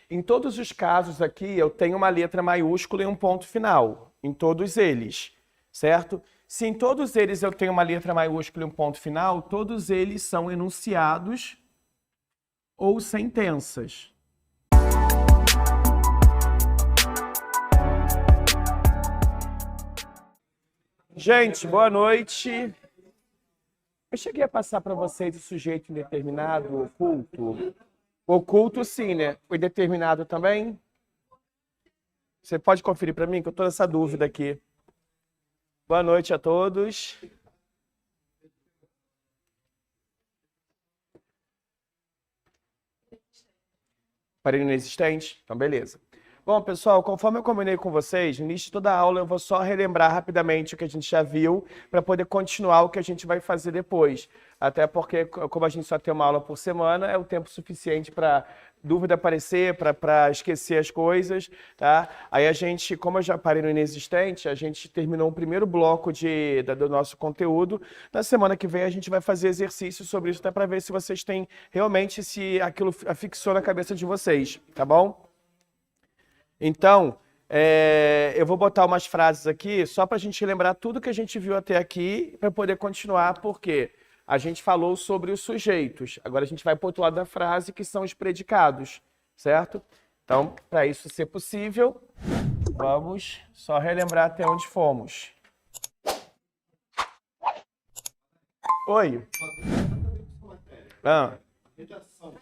Em todos os casos aqui, eu tenho uma letra maiúscula e um ponto final. Em todos eles, certo? Se em todos eles eu tenho uma letra maiúscula e um ponto final, todos eles são enunciados ou sentenças. Gente, boa noite. Eu cheguei a passar para vocês o sujeito indeterminado, oculto. Oculto sim, né? O indeterminado também? Você pode conferir para mim, que eu estou nessa dúvida aqui. Boa noite a todos. Parede inexistente? Então, beleza. Bom, pessoal, conforme eu combinei com vocês, no início de toda a aula eu vou só relembrar rapidamente o que a gente já viu para poder continuar o que a gente vai fazer depois. Até porque, como a gente só tem uma aula por semana, é o tempo suficiente para dúvida aparecer, para esquecer as coisas, tá? Aí a gente, como eu já parei no inexistente, a gente terminou o primeiro bloco do nosso conteúdo. Na semana que vem a gente vai fazer exercícios sobre isso, até para ver se vocês têm realmente, se aquilo afixou na cabeça de vocês, tá bom? Então, eu vou botar umas frases aqui só para a gente lembrar tudo que a gente viu até aqui para poder continuar, porque a gente falou sobre os sujeitos. Agora a gente vai para o outro lado da frase, que são os predicados, certo? Então, para isso ser possível, vamos só relembrar até onde fomos. Oi. Redação.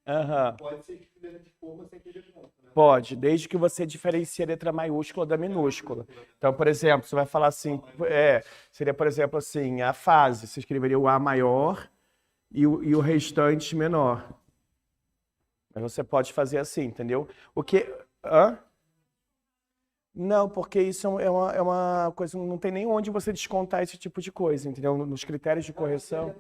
Aham. Pode ser escrita de forma sem ter ponto, né? Pode, desde que você diferencie a letra maiúscula da minúscula. Então, por exemplo, você vai falar assim, seria, por exemplo, assim, a fase, você escreveria o A maior e o restante menor. Mas você pode fazer assim, entendeu? O que... Hã? Não, porque isso é uma coisa, não tem nem onde você descontar esse tipo de coisa, entendeu? Nos critérios de correção.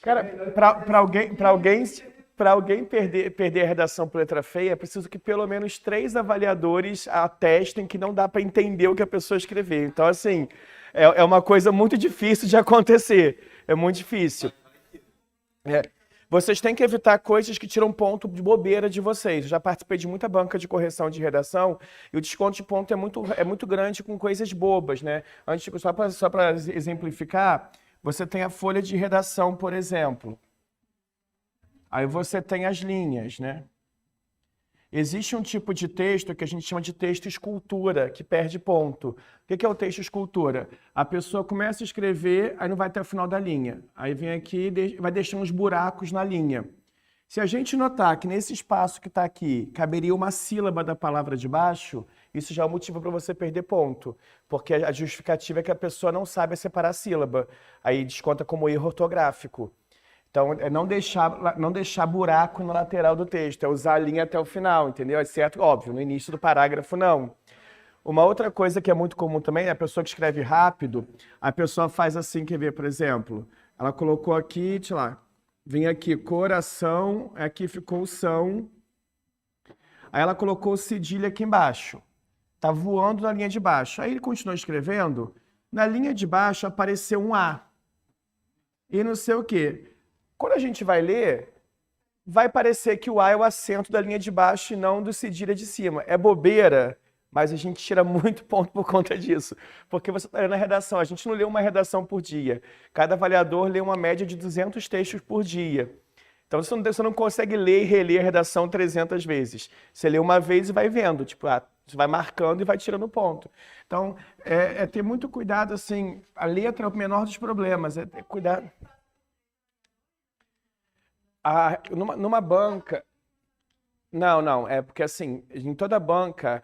Cara, para alguém perder a redação por letra feia, é preciso que pelo menos 3 avaliadores atestem que não dá para entender o que a pessoa escreveu. Então, assim, é uma coisa muito difícil de acontecer. É muito difícil. Vocês têm que evitar coisas que tiram ponto de bobeira de vocês. Eu já participei de muita banca de correção de redação e o desconto de ponto é muito grande com coisas bobas, né? Só para exemplificar, você tem a folha de redação, por exemplo. Aí você tem as linhas, né? Existe um tipo de texto que a gente chama de texto escultura, que perde ponto. O que é o texto escultura? A pessoa começa a escrever, aí não vai até o final da linha. Aí vem aqui e vai deixando uns buracos na linha. Se a gente notar que nesse espaço que está aqui caberia uma sílaba da palavra de baixo, isso já é um motivo para você perder ponto. Porque a justificativa é que a pessoa não sabe separar a sílaba. Aí desconta como erro ortográfico. Então, é não deixar buraco na lateral do texto, é usar a linha até o final, entendeu? Exceto, óbvio, no início do parágrafo, não. Uma outra coisa que é muito comum também, é a pessoa que escreve rápido, a pessoa faz assim, quer ver, por exemplo, ela colocou aqui, deixa lá, vem aqui, coração, aqui ficou são, aí ela colocou cedilha aqui embaixo, tá voando na linha de baixo. Aí ele continuou escrevendo, na linha de baixo apareceu um A, e não sei o quê. Quando a gente vai ler, vai parecer que o A é o acento da linha de baixo e não do cedilha de cima. É bobeira, mas a gente tira muito ponto por conta disso. Porque você está lendo a redação, a gente não lê uma redação por dia. Cada avaliador lê uma média de 200 textos por dia. Então você não consegue ler e reler a redação 300 vezes. Você lê uma vez e vai vendo, tipo, você vai marcando e vai tirando ponto. Então, é ter muito cuidado, assim, a letra é o menor dos problemas, é ter cuidado... Numa banca... Não, é porque assim, em toda banca,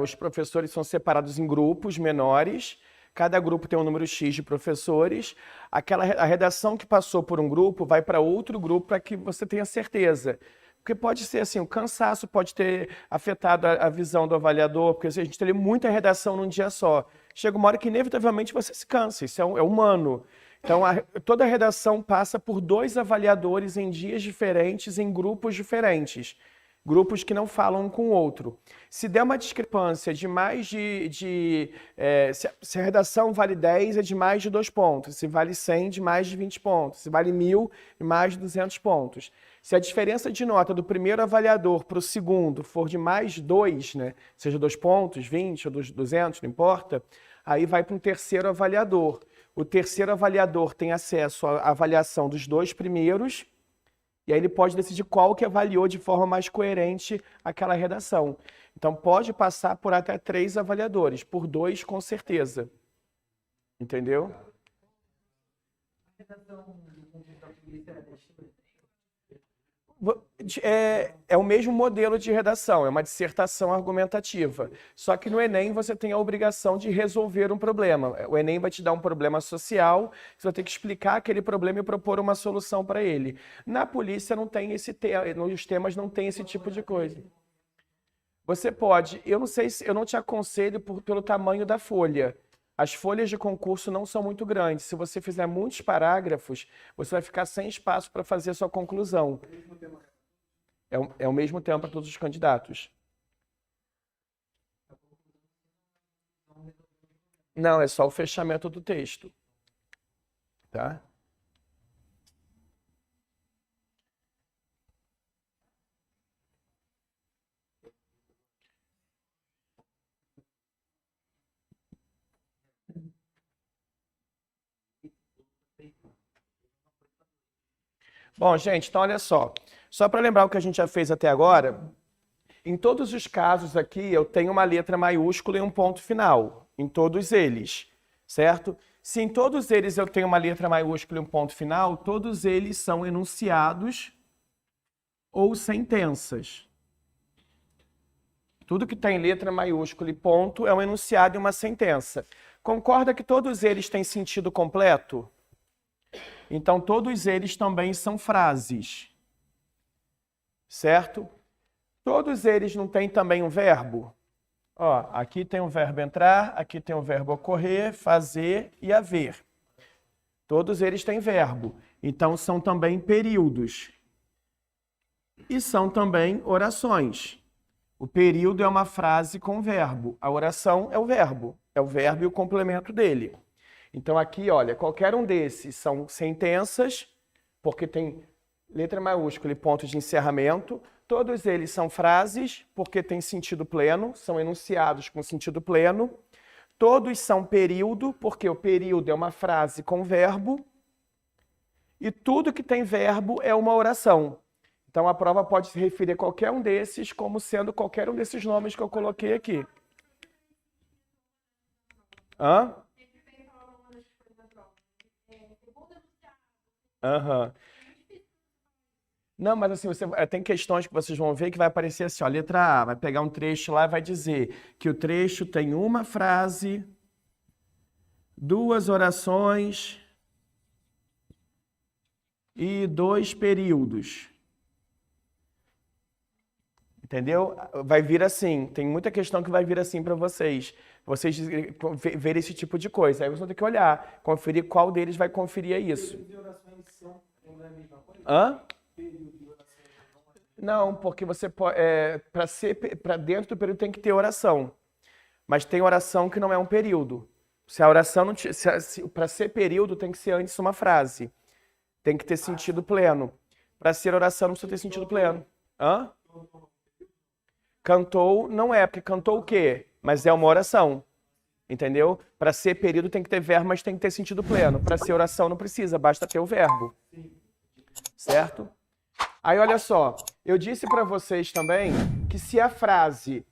os professores são separados em grupos menores, cada grupo tem um número X de professores, a redação que passou por um grupo vai para outro grupo para que você tenha certeza. Porque pode ser assim, o cansaço pode ter afetado a visão do avaliador, porque a gente tem muita redação num dia só. Chega uma hora que inevitavelmente você se cansa, isso é humano. Então, toda a redação passa por 2 avaliadores em dias diferentes, em grupos diferentes. Grupos que não falam um com o outro. Se der uma discrepância de mais se a redação vale 10, é de mais de 2 pontos. Se vale 100, de mais de 20 pontos. Se vale 1000, de mais de 200 pontos. Se a diferença de nota do primeiro avaliador para o segundo for de mais 2, né, seja 2 pontos, 20 ou 200, não importa, aí vai para um terceiro avaliador. O terceiro avaliador tem acesso à avaliação dos 2 primeiros, e aí ele pode decidir qual que avaliou de forma mais coerente aquela redação. Então pode passar por até 3 avaliadores, por 2 com certeza. Entendeu? É o mesmo modelo de redação, é uma dissertação argumentativa. Só que no Enem você tem a obrigação de resolver um problema. O Enem vai te dar um problema social, você vai ter que explicar aquele problema e propor uma solução para ele. Na polícia não tem esse nos temas não tem esse tipo de coisa. Você pode, eu não sei se eu não te aconselho pelo tamanho da folha. As folhas de concurso não são muito grandes. Se você fizer muitos parágrafos, você vai ficar sem espaço para fazer a sua conclusão. É o mesmo tema para todos os candidatos. Não, é só o fechamento do texto. Tá? Bom, gente, então olha só. Só para lembrar o que a gente já fez até agora, em todos os casos aqui eu tenho uma letra maiúscula e um ponto final. Em todos eles, certo? Se em todos eles eu tenho uma letra maiúscula e um ponto final, todos eles são enunciados ou sentenças. Tudo que tem letra maiúscula e ponto é um enunciado e uma sentença. Concorda que todos eles têm sentido completo? Então, todos eles também são frases, certo? Todos eles não têm também um verbo? Ó, aqui tem o verbo entrar, aqui tem o verbo ocorrer, fazer e haver. Todos eles têm verbo. Então, são também períodos. E são também orações. O período é uma frase com verbo. A oração é o verbo. É o verbo e o complemento dele. Então aqui, olha, qualquer um desses são sentenças, porque tem letra maiúscula e ponto de encerramento. Todos eles são frases, porque tem sentido pleno, são enunciados com sentido pleno. Todos são período, porque o período é uma frase com verbo. E tudo que tem verbo é uma oração. Então a prova pode se referir a qualquer um desses como sendo qualquer um desses nomes que eu coloquei aqui. Hã? Aham. Não, mas assim, tem questões que vocês vão ver que vai aparecer assim, ó, letra A, vai pegar um trecho lá e vai dizer que o trecho tem uma frase, 2 orações e 2 períodos. Entendeu? Vai vir assim, tem muita questão que vai vir assim para vocês verem esse tipo de coisa. Aí vocês vão ter que olhar, conferir qual deles vai conferir isso. Hã? Não, porque você pode, para dentro do período tem que ter oração. Mas tem oração que não é um período. Se a oração não para ser período tem que ser antes uma frase. Tem que ter sentido pleno. Para ser oração não precisa ter sentido pleno. Hã? Cantou não é, porque cantou o quê? Mas é uma oração. Entendeu? Para ser período tem que ter verbo, mas tem que ter sentido pleno. Para ser oração não precisa, basta ter o verbo. Certo? Aí olha só, eu disse para vocês também que se a frase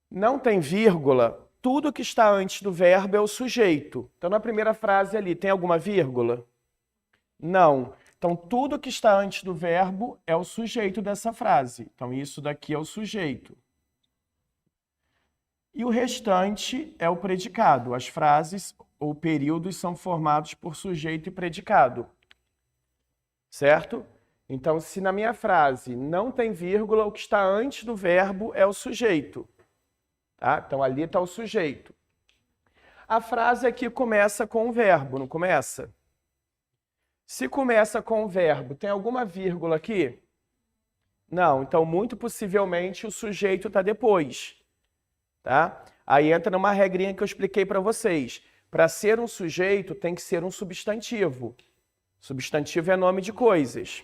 não tem vírgula, tudo que está antes do verbo é o sujeito. Então na primeira frase ali, tem alguma vírgula? Não. Então tudo que está antes do verbo é o sujeito dessa frase. Então isso daqui é o sujeito. E o restante é o predicado. As frases ou períodos são formados por sujeito e predicado. Certo? Então, se na minha frase não tem vírgula, o que está antes do verbo é o sujeito. Tá? Então, ali está o sujeito. A frase aqui começa com o verbo, não começa? Se começa com o verbo, tem alguma vírgula aqui? Não. Então, muito possivelmente, o sujeito está depois. Tá? Aí entra numa regrinha que eu expliquei para vocês. Para ser um sujeito, tem que ser um substantivo. Substantivo é nome de coisas.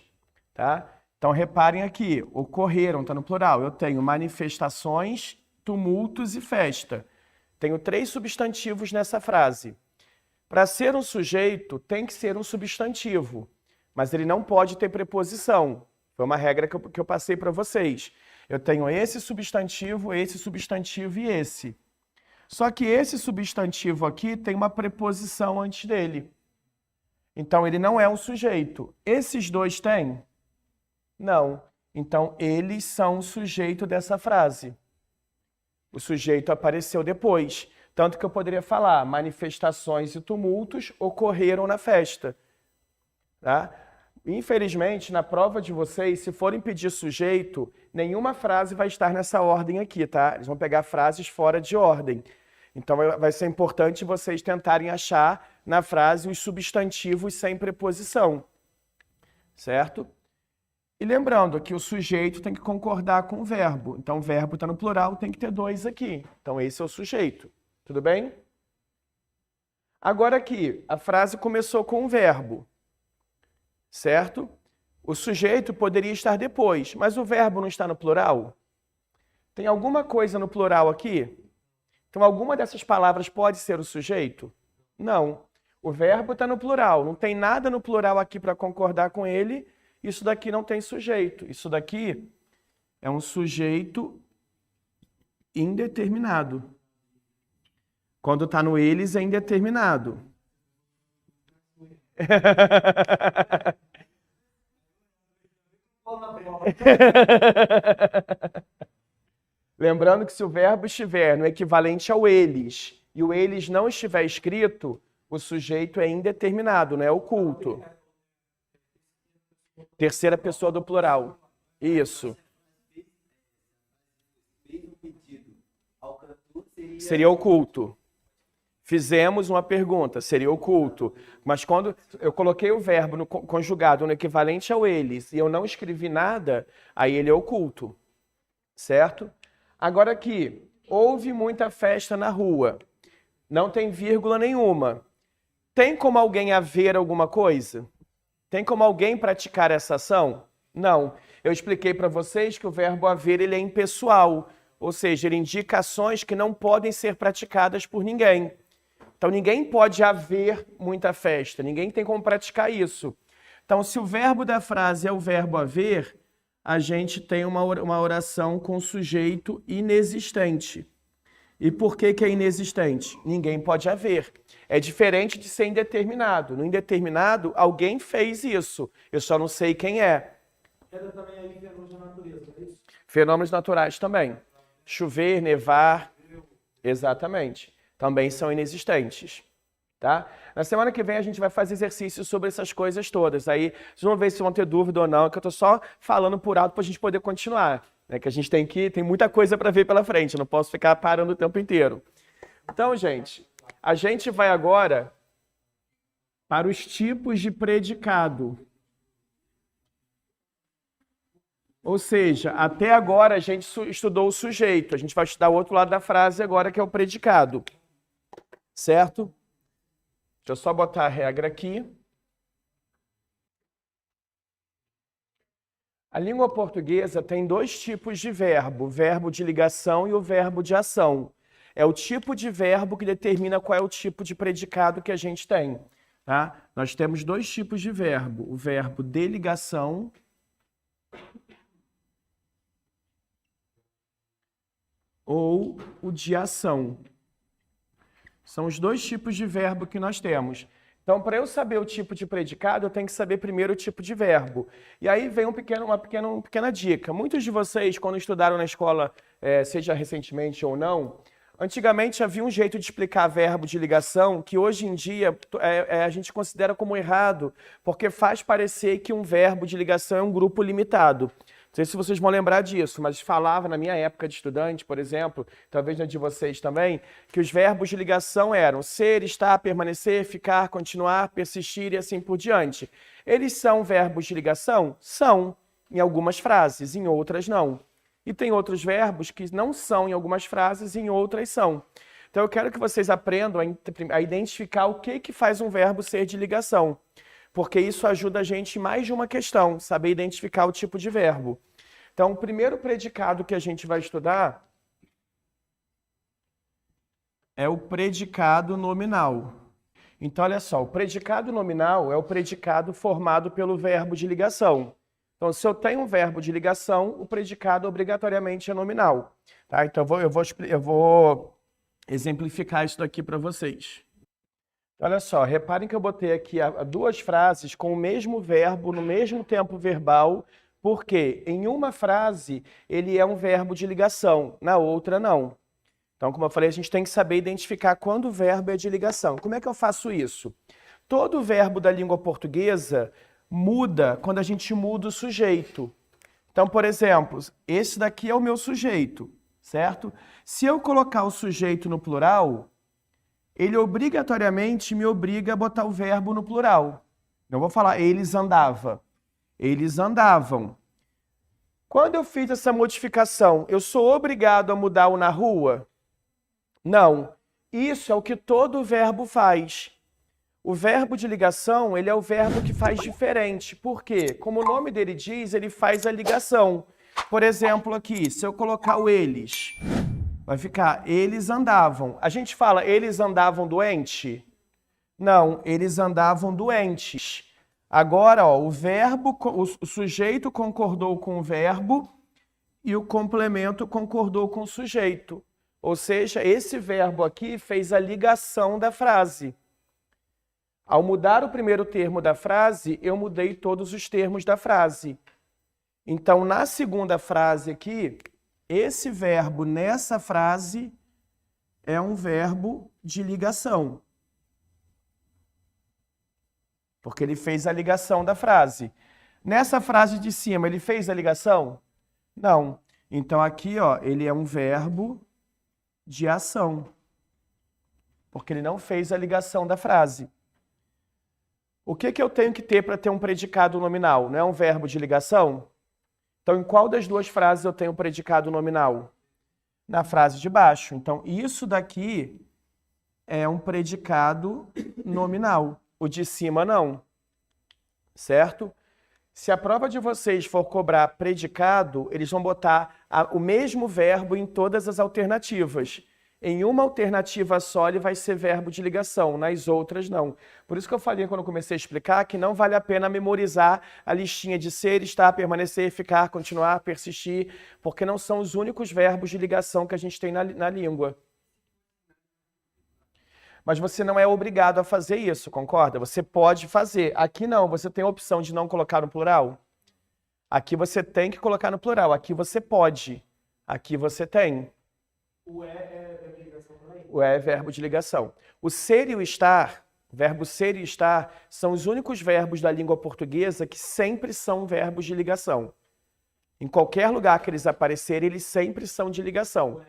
tá? Então, reparem aqui, ocorreram, está no plural. Eu tenho manifestações, tumultos e festa. Tenho 3 substantivos nessa frase. Para ser um sujeito, tem que ser um substantivo, mas ele não pode ter preposição. Foi uma regra que eu passei para vocês. Eu tenho esse substantivo e esse. Só que esse substantivo aqui tem uma preposição antes dele. Então, ele não é um sujeito. Esses dois têm? Não. Então, eles são o sujeito dessa frase. O sujeito apareceu depois. Tanto que eu poderia falar, manifestações e tumultos ocorreram na festa. Tá? Infelizmente, na prova de vocês, se forem pedir sujeito, nenhuma frase vai estar nessa ordem aqui, tá? Eles vão pegar frases fora de ordem. Então, vai ser importante vocês tentarem achar na frase os substantivos sem preposição. Certo? E lembrando que o sujeito tem que concordar com o verbo. Então, o verbo está no plural, tem que ter 2 aqui. Então, esse é o sujeito. Tudo bem? Agora aqui, a frase começou com um verbo. Certo? O sujeito poderia estar depois, mas o verbo não está no plural? Tem alguma coisa no plural aqui? Então, alguma dessas palavras pode ser o sujeito? Não. O verbo está no plural, não tem nada no plural aqui para concordar com ele, isso daqui não tem sujeito. Isso daqui é um sujeito indeterminado. Quando está no eles, é indeterminado. Lembrando que se o verbo estiver no equivalente ao eles e o eles não estiver escrito, o sujeito é indeterminado, não é oculto. Terceira pessoa do plural. Isso. Seria oculto. Fizemos uma pergunta, seria oculto. Mas quando eu coloquei o verbo no conjugado no equivalente ao eles e eu não escrevi nada, aí ele é oculto. Certo? Agora aqui, houve muita festa na rua. Não tem vírgula nenhuma. Tem como alguém haver alguma coisa? Tem como alguém praticar essa ação? Não. Eu expliquei para vocês que o verbo haver ele é impessoal, ou seja, ele indica ações que não podem ser praticadas por ninguém. Então, ninguém pode haver muita festa, ninguém tem como praticar isso. Então, se o verbo da frase é o verbo haver, a gente tem uma oração com sujeito inexistente. E por que é inexistente? Ninguém pode haver. É diferente de ser indeterminado. No indeterminado, alguém fez isso. Eu só não sei quem é. Entra também aí fenômenos da natureza, não é isso? Fenômenos naturais também. Chover, nevar. Exatamente. Também são inexistentes. Tá? Na semana que vem a gente vai fazer exercícios sobre essas coisas todas. Aí vocês vão ver se vão ter dúvida ou não, que eu estou só falando por alto para a gente poder continuar. Né? Que a gente tem muita coisa para ver pela frente, eu não posso ficar parando o tempo inteiro. Então, gente, a gente vai agora para os tipos de predicado. Ou seja, até agora a gente estudou o sujeito, a gente vai estudar o outro lado da frase agora, que é o predicado. Certo? Deixa eu só botar a regra aqui. A língua portuguesa tem 2 tipos de verbo, o verbo de ligação e o verbo de ação. É o tipo de verbo que determina qual é o tipo de predicado que a gente tem. Tá? Nós temos 2 tipos de verbo, o verbo de ligação ou o de ação. São os 2 tipos de verbo que nós temos. Então, para eu saber o tipo de predicado, eu tenho que saber primeiro o tipo de verbo. E aí vem uma pequena dica. Muitos de vocês, quando estudaram na escola, seja recentemente ou não, antigamente havia um jeito de explicar verbo de ligação que hoje em dia a gente considera como errado, porque faz parecer que um verbo de ligação é um grupo limitado. Não sei se vocês vão lembrar disso, mas falava na minha época de estudante, por exemplo, talvez na de vocês também, que os verbos de ligação eram ser, estar, permanecer, ficar, continuar, persistir e assim por diante. Eles são verbos de ligação? São, em algumas frases, em outras não. E tem outros verbos que não são em algumas frases e em outras são. Então eu quero que vocês aprendam a identificar o que faz um verbo ser de ligação. porque isso ajuda a gente em mais de uma questão, saber identificar o tipo de verbo. Então, o primeiro predicado que a gente vai estudar é o predicado nominal. Então, olha só, o predicado nominal é o predicado formado pelo verbo de ligação. Então, se eu tenho um verbo de ligação, o predicado obrigatoriamente é nominal. Tá? Então, eu vou exemplificar isso daqui para vocês. Olha só, reparem que eu botei aqui duas frases com o mesmo verbo no mesmo tempo verbal, porque em uma frase ele é um verbo de ligação, na outra não. Então, como eu falei, a gente tem que saber identificar quando o verbo é de ligação. Como é que eu faço isso? Todo verbo da língua portuguesa muda quando a gente muda o sujeito. Então, por exemplo, esse daqui é o meu sujeito, certo? Se eu colocar o sujeito no plural, ele obrigatoriamente me obriga a botar o verbo no plural. Eu vou falar, eles andavam. Eles andavam. Quando eu fiz essa modificação, eu sou obrigado a mudar o na rua? Não. Isso é o que todo verbo faz. O verbo de ligação, ele é o verbo que faz diferente. Por quê? Como o nome dele diz, ele faz a ligação. Por exemplo, aqui, se eu colocar o eles, vai ficar, eles andavam. A gente fala, eles andavam doente? Não, eles andavam doentes. Agora, ó, o sujeito concordou com o verbo e o complemento concordou com o sujeito. Ou seja, esse verbo aqui fez a ligação da frase. Ao mudar o primeiro termo da frase, eu mudei todos os termos da frase. Então, na segunda frase aqui, esse verbo nessa frase é um verbo de ligação. Porque ele fez a ligação da frase. Nessa frase de cima, ele fez a ligação? Não. Então, aqui, ó, ele é um verbo de ação. Porque ele não fez a ligação da frase. O que eu tenho que ter para ter um predicado nominal? Não é um verbo de ligação? Então, em qual das duas frases eu tenho um predicado nominal? Na frase de baixo. Então, isso daqui é um predicado nominal. O de cima não. Certo? Se a prova de vocês for cobrar predicado, eles vão botar o mesmo verbo em todas as alternativas. Em uma alternativa só, ele vai ser verbo de ligação, nas outras não. Por isso que eu falei quando eu comecei a explicar que não vale a pena memorizar a listinha de ser, estar, permanecer, ficar, continuar, persistir, porque não são os únicos verbos de ligação que a gente tem na língua. Mas você não é obrigado a fazer isso, concorda? Você pode fazer. Aqui não, você tem a opção de não colocar no plural. Aqui você tem que colocar no plural, aqui você pode. Aqui você tem. O é de ligação também? O é verbo de ligação. O ser e o estar, verbo ser e estar, são os únicos verbos da língua portuguesa que sempre são verbos de ligação. Em qualquer lugar que eles aparecerem, eles sempre são de ligação.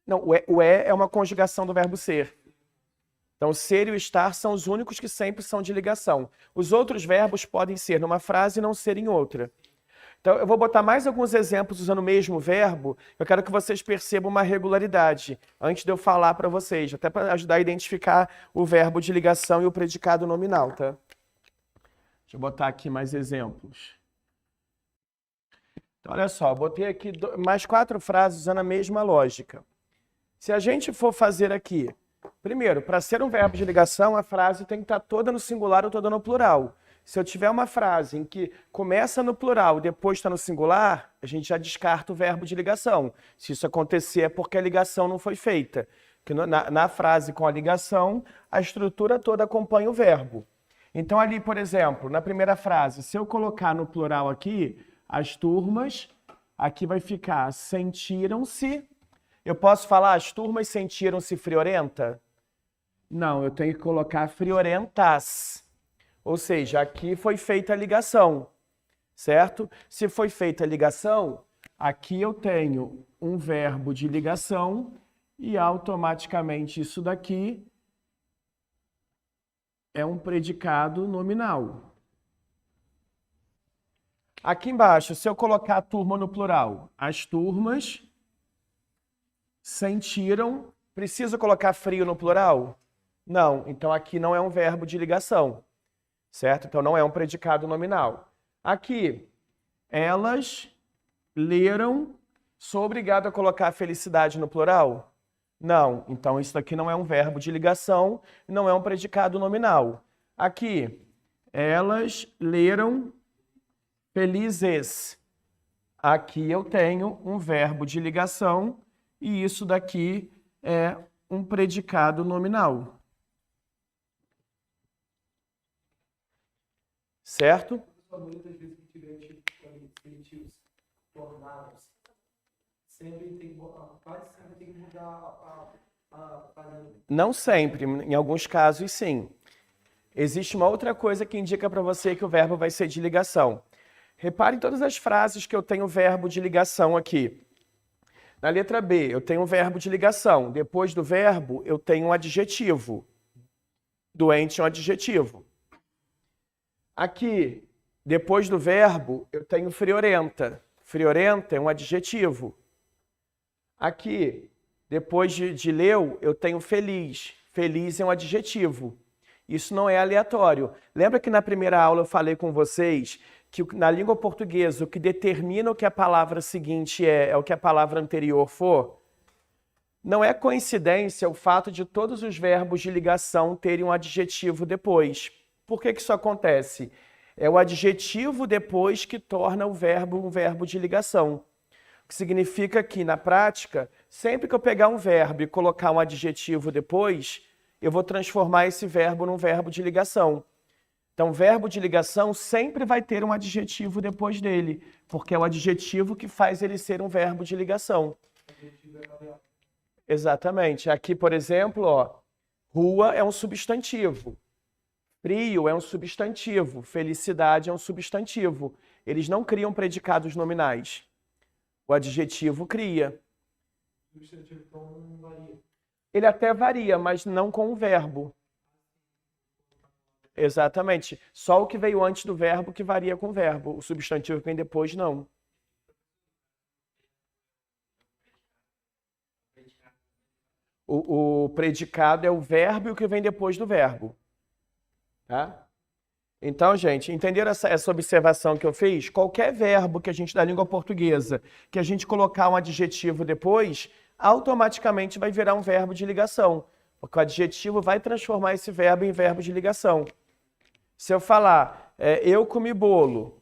Não, o é uma conjugação do verbo ser. Então, o ser e o estar são os únicos que sempre são de ligação. Os outros verbos podem ser numa frase e não ser em outra. Então, eu vou botar mais alguns exemplos usando o mesmo verbo. Eu quero que vocês percebam uma regularidade antes de eu falar para vocês, até para ajudar a identificar o verbo de ligação e o predicado nominal, tá? Deixa eu botar aqui mais exemplos. Então, olha só, eu botei aqui mais 4 frases usando a mesma lógica. Se a gente for fazer aqui, primeiro, para ser um verbo de ligação, a frase tem que estar toda no singular ou toda no plural. Se eu tiver uma frase em que começa no plural e depois está no singular, a gente já descarta o verbo de ligação. Se isso acontecer é porque a ligação não foi feita. Porque na frase com a ligação, a estrutura toda acompanha o verbo. Então ali, por exemplo, na primeira frase, se eu colocar no plural aqui, as turmas, aqui vai ficar sentiram-se. Eu posso falar as turmas sentiram-se friorenta? Não, eu tenho que colocar friorentas. Ou seja, aqui foi feita a ligação, certo? Se foi feita a ligação, aqui eu tenho um verbo de ligação e automaticamente isso daqui é um predicado nominal. Aqui embaixo, se eu colocar a turma no plural, as turmas sentiram, preciso colocar frio no plural? Não, então aqui não é um verbo de ligação. certo? Então não é um predicado nominal. Aqui, elas leram. Sou obrigado a colocar felicidade no plural? Não. Então isso aqui não é um verbo de ligação, não é um predicado nominal. Aqui, elas leram felizes. Aqui eu tenho um verbo de ligação e isso daqui é um predicado nominal. Certo? Muitas vezes que tiver infinitivos tornados, sempre tem, quase sempre tem que mudar a fazenda. Não sempre, em alguns casos sim. Existe uma outra coisa que indica para você que o verbo vai ser de ligação. Repare em todas as frases que eu tenho verbo de ligação aqui. Na letra B, eu tenho um verbo de ligação. Depois do verbo, eu tenho um adjetivo. Doente é um adjetivo. Aqui, depois do verbo, eu tenho friorenta. Friorenta é um adjetivo. Aqui, depois de leu, eu tenho feliz. Feliz é um adjetivo. Isso não é aleatório. Lembra que na primeira aula eu falei com vocês que na língua portuguesa o que determina o que a palavra seguinte é o que a palavra anterior for? Não é coincidência o fato de todos os verbos de ligação terem um adjetivo depois. Por que isso acontece? É o adjetivo depois que torna o verbo um verbo de ligação. O que significa que, na prática, sempre que eu pegar um verbo e colocar um adjetivo depois, eu vou transformar esse verbo num verbo de ligação. Então, verbo de ligação sempre vai ter um adjetivo depois dele, porque é o adjetivo que faz ele ser um verbo de ligação. Exatamente. Aqui, por exemplo, ó, rua é um substantivo. Frio é um substantivo. Felicidade é um substantivo. Eles não criam predicados nominais. O adjetivo cria. O substantivo então não varia. Ele até varia, mas não com o verbo. Exatamente. Só o que veio antes do verbo que varia com o verbo. O substantivo que vem depois, não. O predicado é o verbo e o que vem depois do verbo. Tá? Então, gente, entenderam essa observação que eu fiz? Qualquer verbo que a gente, da língua portuguesa, que a gente colocar um adjetivo depois, automaticamente vai virar um verbo de ligação. Porque o adjetivo vai transformar esse verbo em verbo de ligação. Se eu falar, eu comi bolo,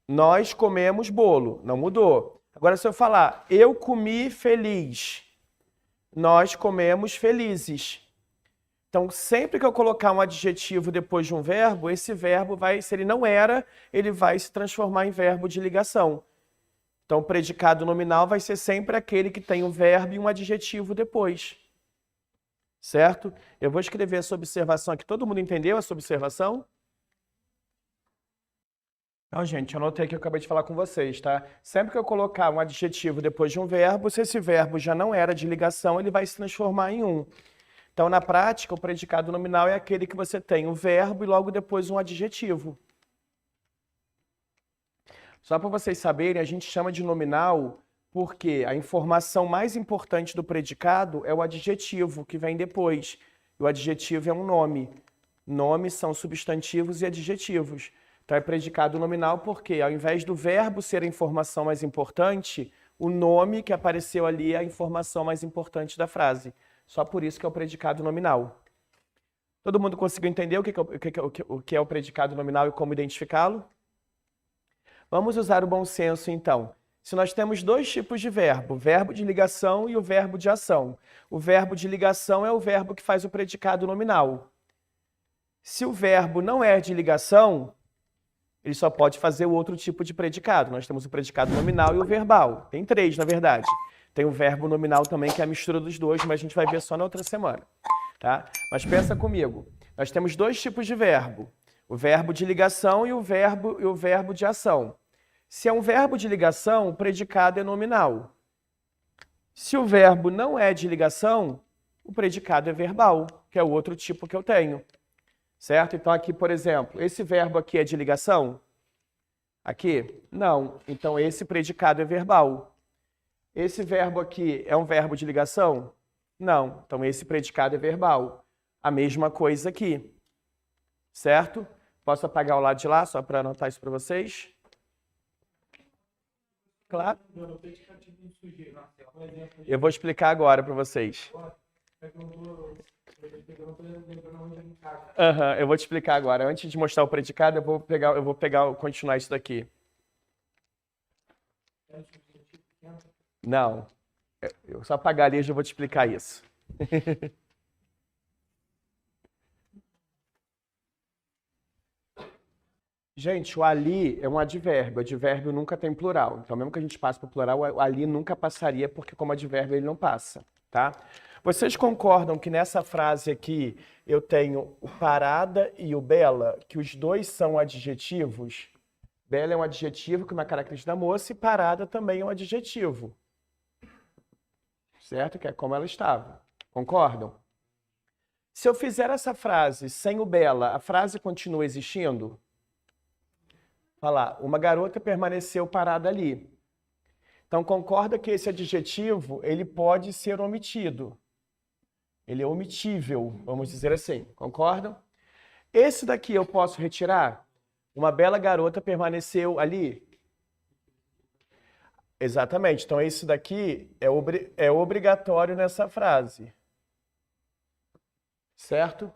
nós comemos bolo, não mudou. Agora, se eu falar, eu comi feliz, nós comemos felizes. Então, sempre que eu colocar um adjetivo depois de um verbo, esse verbo vai, se ele não era, ele vai se transformar em verbo de ligação. Então, o predicado nominal vai ser sempre aquele que tem um verbo e um adjetivo depois. Certo? Eu vou escrever essa observação aqui. Todo mundo entendeu essa observação? Então, gente, anotei aqui que eu acabei de falar com vocês, tá? Sempre que eu colocar um adjetivo depois de um verbo, se esse verbo já não era de ligação, ele vai se transformar em um. Então, na prática, o predicado nominal é aquele que você tem um verbo e logo depois um adjetivo. Só para vocês saberem, a gente chama de nominal porque a informação mais importante do predicado é o adjetivo, que vem depois. E o adjetivo é um nome. Nomes são substantivos e adjetivos. Então, é predicado nominal porque, ao invés do verbo ser a informação mais importante, o nome que apareceu ali é a informação mais importante da frase. Só por isso que é o predicado nominal. Todo mundo conseguiu entender o que é o predicado nominal e como identificá-lo? Vamos usar o bom senso, então. Se nós temos dois tipos de verbo, o verbo de ligação e o verbo de ação. O verbo de ligação é o verbo que faz o predicado nominal. Se o verbo não é de ligação, ele só pode fazer o outro tipo de predicado. Nós temos o predicado nominal e o verbal. Tem três, na verdade. Tem o verbo nominal também, que é a mistura dos dois, mas a gente vai ver só na outra semana. Tá? Mas pensa comigo. Nós temos dois tipos de verbo. O verbo de ligação e o verbo de ação. Se é um verbo de ligação, o predicado é nominal. Se o verbo não é de ligação, o predicado é verbal, que é o outro tipo que eu tenho. Certo? Então aqui, por exemplo, esse verbo aqui é de ligação? Aqui? Não. Então esse predicado é verbal. Esse verbo aqui é um verbo de ligação? Não. Então esse predicado é verbal. A mesma coisa aqui. Certo? Posso apagar o lado de lá, só para anotar isso para vocês? Claro. Eu vou explicar agora para vocês. Eu vou te explicar agora. Antes de mostrar o predicado, continuar isso daqui. Não. Eu só apagar ali e já vou te explicar isso. Gente, o ali é um advérbio. O advérbio nunca tem plural. Então, mesmo que a gente passe para o plural, o ali nunca passaria, porque como advérbio ele não passa, tá? Vocês concordam que nessa frase aqui eu tenho o parada e o bela, que os dois são adjetivos? Bela é um adjetivo, que é uma característica da moça, e parada também é um adjetivo. Certo? Que é como ela estava. Concordam? Se eu fizer essa frase sem o bela, a frase continua existindo? Olha lá, uma garota permaneceu parada ali. Então, concorda que esse adjetivo, ele pode ser omitido. Ele é omitível, vamos dizer assim. Concordam? Esse daqui eu posso retirar? Uma bela garota permaneceu ali? Exatamente. Então, esse daqui é obrigatório nessa frase. Certo?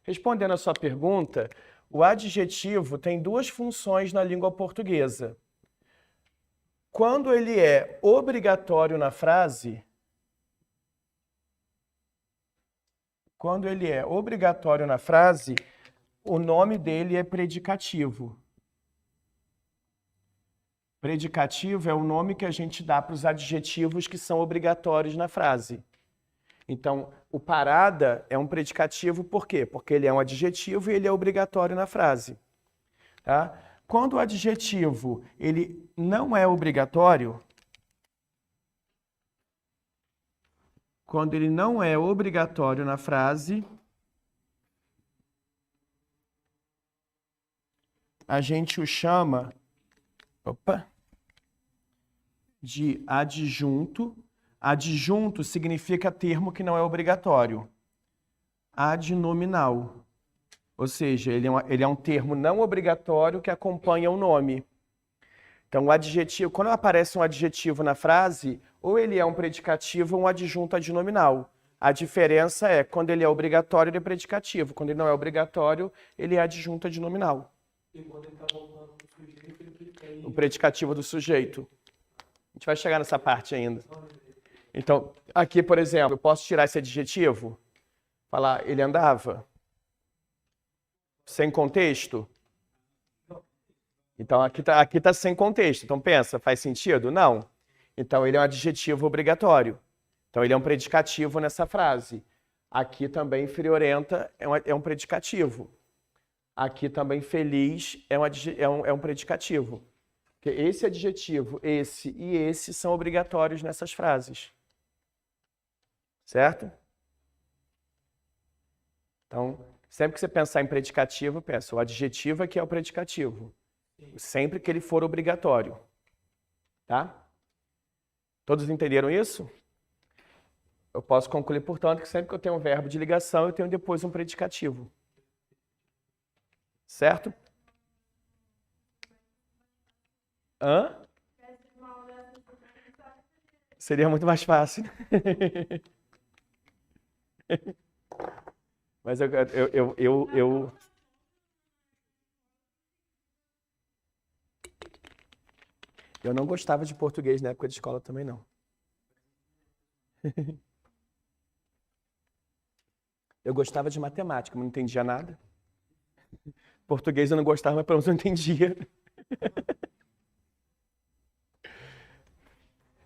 Respondendo a sua pergunta, o adjetivo tem duas funções na língua portuguesa. Quando ele é obrigatório na frase, o nome dele é predicativo. Predicativo é o nome que a gente dá para os adjetivos que são obrigatórios na frase. Então, o parada é um predicativo por quê? Porque ele é um adjetivo e ele é obrigatório na frase. Tá? Quando o adjetivo ele não é obrigatório, na frase, a gente o chama de adjunto. Adjunto significa termo que não é obrigatório. Adnominal. Ou seja, ele é um termo não obrigatório que acompanha o nome. Então, o adjetivo, quando aparece um adjetivo na frase, ou ele é um predicativo ou um adjunto adnominal. A diferença é, quando ele é obrigatório, ele é predicativo. Quando ele não é obrigatório, ele é adjunto adnominal. E quando ele está voltando para o sujeito, ele fica aí. O predicativo do sujeito. A gente vai chegar nessa parte ainda. Então, aqui, por exemplo, eu posso tirar esse adjetivo? Falar, ele andava? Sem contexto? Então, aqui tá sem contexto. Então, pensa, faz sentido? Não. Então, ele é um adjetivo obrigatório. Então, ele é um predicativo nessa frase. Aqui também, friorenta é um predicativo. Aqui também, feliz é um predicativo. Porque esse adjetivo, esse e esse são obrigatórios nessas frases. Certo? Então, sempre que você pensar em predicativo, pensa, o adjetivo aqui é o predicativo. Sempre que ele for obrigatório. Tá? Todos entenderam isso? Eu posso concluir, portanto, que sempre que eu tenho um verbo de ligação, eu tenho depois um predicativo. Certo? Hã? Seria muito mais fácil. Mas eu não gostava de português na época de escola também, não. Eu gostava de matemática, mas não entendia nada. Português eu não gostava, mas pelo menos eu entendia.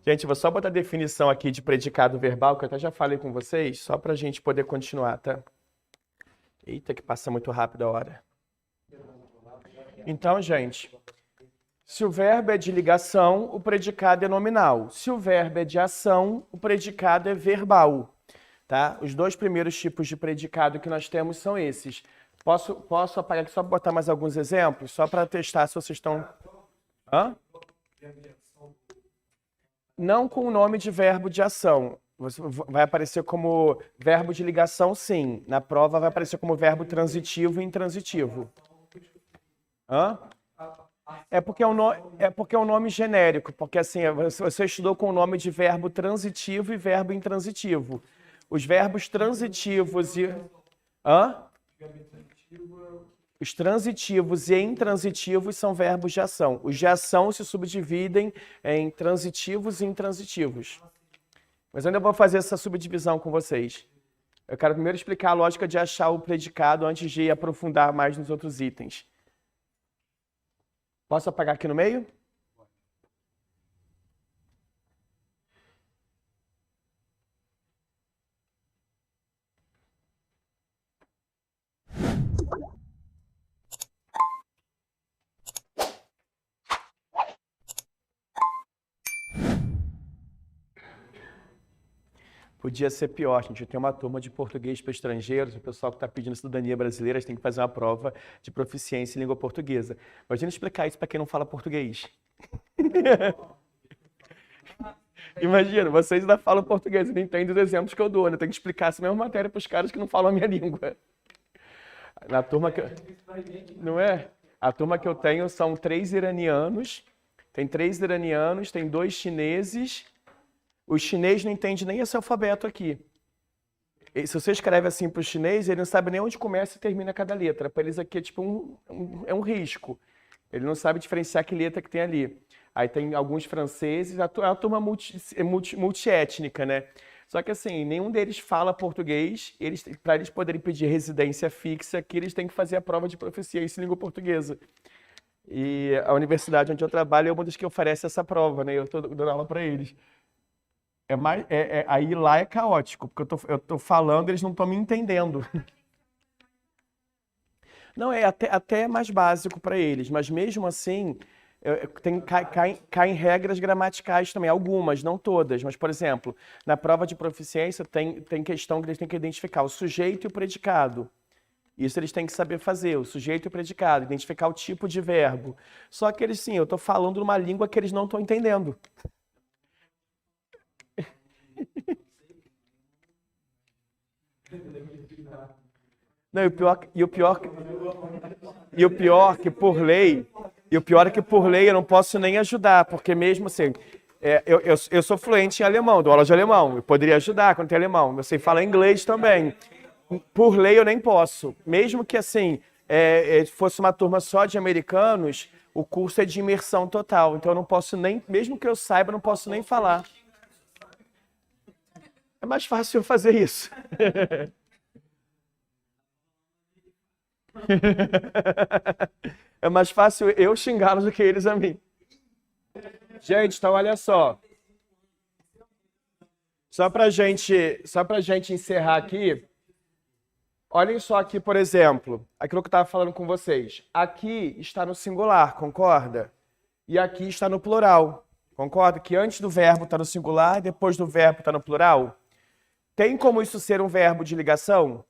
Gente, vou só botar a definição aqui de predicado verbal, que eu até já falei com vocês, só para a gente poder continuar, tá? Eita, que passa muito rápido a hora. Então, gente, se o verbo é de ligação, o predicado é nominal. Se o verbo é de ação, o predicado é verbal. Tá? Os dois primeiros tipos de predicado que nós temos são esses. Posso apagar aqui só para botar mais alguns exemplos? Só para testar se vocês estão... Hã? Não com o nome de verbo de ação. Vai aparecer como verbo de ligação, sim. Na prova vai aparecer como verbo transitivo e intransitivo. Hã? É porque é um nome genérico, porque assim, você estudou com o nome de verbo transitivo e verbo intransitivo. Os verbos transitivos e... Hã? Os transitivos e intransitivos são verbos de ação. Os de ação se subdividem em transitivos e intransitivos. Mas eu ainda vou fazer essa subdivisão com vocês. Eu quero primeiro explicar a lógica de achar o predicado antes de aprofundar mais nos outros itens. Posso apagar aqui no meio? Podia ser pior, gente. Tem uma turma de português para estrangeiros, o pessoal que está pedindo cidadania brasileira tem que fazer uma prova de proficiência em língua portuguesa. Imagina explicar isso para quem não fala português. Imagina, vocês ainda falam português e não entendem os exemplos que eu dou, né? Tem que explicar essa mesma matéria para os caras que não falam a minha língua. Na turma que... Não é? A turma que eu tenho são 3 iranianos, tem 3 iranianos, tem 2 chineses. O chinês não entende nem esse alfabeto aqui. E se você escreve assim para o chinês, ele não sabe nem onde começa e termina cada letra. Para eles aqui é tipo é um risco. Ele não sabe diferenciar que letra que tem ali. Aí tem alguns franceses, é uma turma multiétnica, né? Só que assim, nenhum deles fala português. Para eles poderem pedir residência fixa aqui, eles têm que fazer a prova de proficiência em língua portuguesa. E a universidade onde eu trabalho é uma das que oferece essa prova, né? Eu estou dando aula para eles. Aí lá é caótico, porque eu tô falando, eles não estão me entendendo. Não, é até mais básico para eles, mas mesmo assim, cai em regras gramaticais também, algumas, não todas. Mas, por exemplo, na prova de proficiência tem questão que eles têm que identificar o sujeito e o predicado. Isso eles têm que saber fazer, o sujeito e o predicado, identificar o tipo de verbo. Só que eles, sim, eu estou falando numa língua que eles não estão entendendo. Não, e o pior que por lei, eu não posso nem ajudar, porque mesmo assim, eu sou fluente em alemão, dou aula de alemão, eu poderia ajudar quando tem alemão, eu sei falar inglês também. Por lei eu nem posso, mesmo que assim, fosse uma turma só de americanos, o curso é de imersão total, então eu não posso nem, mesmo que eu saiba, eu não posso nem falar. É mais fácil eu fazer isso. É mais fácil eu xingá-los do que eles a mim. Gente, então olha só. Só pra gente encerrar aqui, olhem só aqui, por exemplo, aquilo que eu estava falando com vocês. Aqui está no singular, concorda? E aqui está no plural, concorda? Que antes do verbo está no singular, depois do verbo está no plural. Tem como isso ser um verbo de ligação?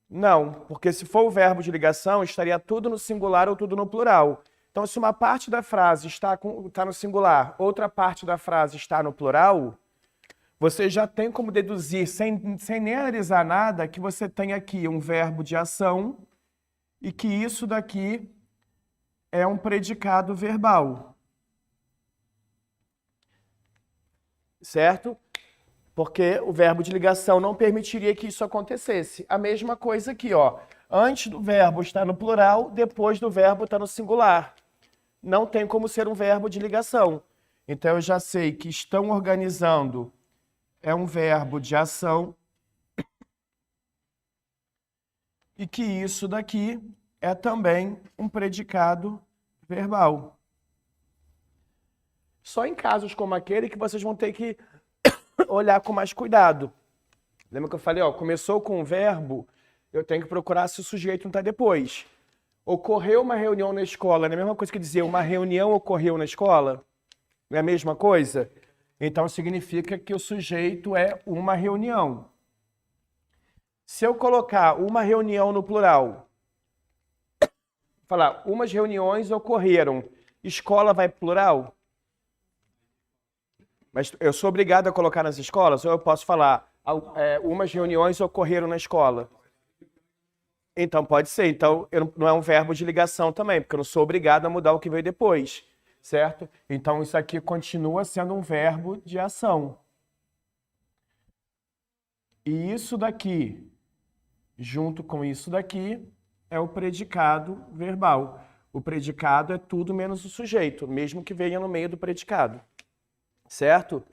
Não, porque se for o verbo de ligação, estaria tudo no singular ou tudo no plural. Então, se uma parte da frase está no singular, outra parte da frase está no plural, você já tem como deduzir, sem nem analisar nada, que você tem aqui um verbo de ação e que isso daqui é um predicado verbal. Certo? Porque o verbo de ligação não permitiria que isso acontecesse. A mesma coisa aqui, ó. Antes do verbo estar no plural, depois do verbo estar no singular. Não tem como ser um verbo de ligação. Então eu já sei que estão organizando é um verbo de ação e que isso daqui é também um predicado verbal. Só em casos como aquele que vocês vão ter que olhar com mais cuidado. Lembra que eu falei, ó, começou com um verbo, eu tenho que procurar se o sujeito não está depois. Ocorreu uma reunião na escola, não é a mesma coisa que dizer uma reunião ocorreu na escola? Não é a mesma coisa? Então significa que o sujeito é uma reunião. Se eu colocar uma reunião no plural, falar umas reuniões ocorreram, escola vai plural? Mas eu sou obrigado a colocar nas escolas ou eu posso falar umas reuniões ocorreram na escola? Então pode ser. Então não é um verbo de ligação também, porque eu não sou obrigado a mudar o que veio depois, certo? Então isso aqui continua sendo um verbo de ação. E isso daqui, junto com isso daqui, é o predicado verbal. O predicado é tudo menos o sujeito, mesmo que venha no meio do predicado, certo?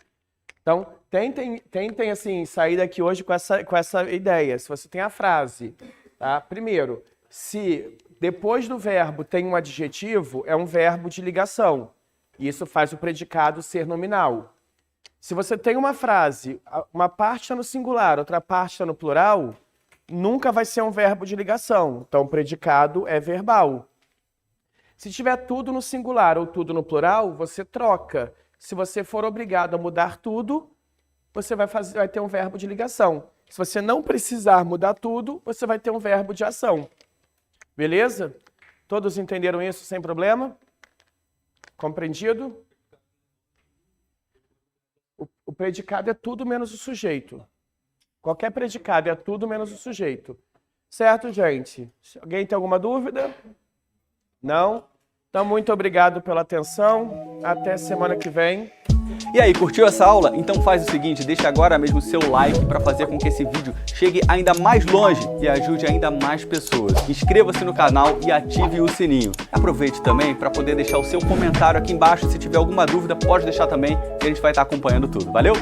Então, tentem assim, sair daqui hoje com essa ideia. Se você tem a frase, tá? Primeiro, se depois do verbo tem um adjetivo, é um verbo de ligação. E isso faz o predicado ser nominal. Se você tem uma frase, uma parte está no singular, outra parte está no plural, nunca vai ser um verbo de ligação. Então, o predicado é verbal. Se tiver tudo no singular ou tudo no plural, você troca. Se você for obrigado a mudar tudo, você vai ter um verbo de ligação. Se você não precisar mudar tudo, você vai ter um verbo de ação. Beleza? Todos entenderam isso sem problema? Compreendido? O predicado é tudo menos o sujeito. Qualquer predicado é tudo menos o sujeito. Certo, gente? Alguém tem alguma dúvida? Não? Então, muito obrigado pela atenção. Até semana que vem. E aí, curtiu essa aula? Então faz o seguinte, deixa agora mesmo o seu like para fazer com que esse vídeo chegue ainda mais longe e ajude ainda mais pessoas. Inscreva-se no canal e ative o sininho. Aproveite também para poder deixar o seu comentário aqui embaixo. Se tiver alguma dúvida, pode deixar também, que a gente vai estar acompanhando tudo. Valeu?